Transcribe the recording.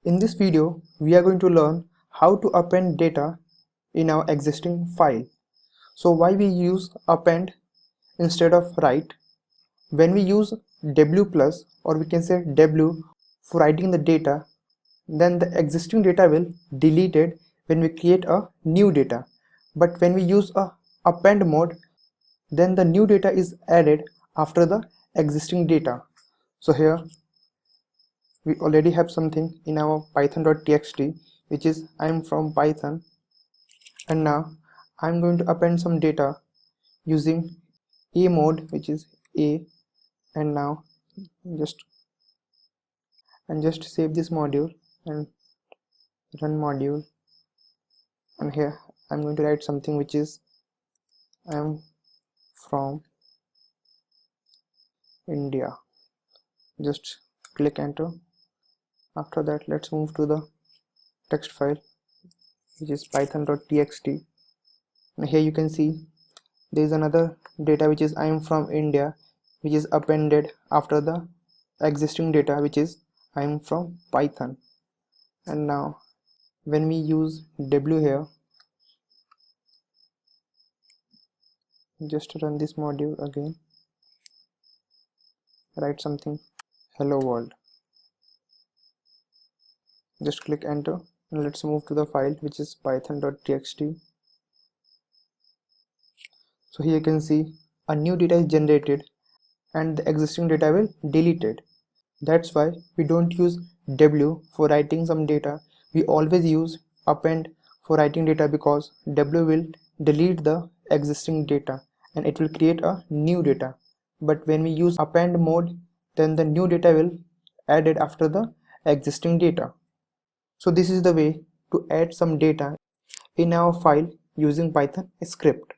In this video, we are going to learn how to append data in our existing file. So why we use append instead of write? When we use w plus, or we can say w, for writing the data, then the existing data will deleted when we create a new data. But when we use a append mode, then the new data is added after the existing data. So here we already have something in our python.txt, which is I'm from Python, and now I'm going to append some data using a mode, which is a, and now just save this module and run module. And here I'm going to write something which is I'm from India. Just click enter. After that, let's move to the text file, which is python.txt, and here you can see there is another data which is I am from India, which is appended after the existing data, which is I am from Python. And now when we use w here, just run this module again, write something hello world, just click enter, and let's move to the file, which is python.txt. So here you can see a new data is generated and the existing data will deleted. That's why we don't use w for writing some data. We always use append for writing data, because w will delete the existing data and it will create a new data. But when we use append mode, then the new data will added after the existing data. So this is the way to add some data in our file using Python script.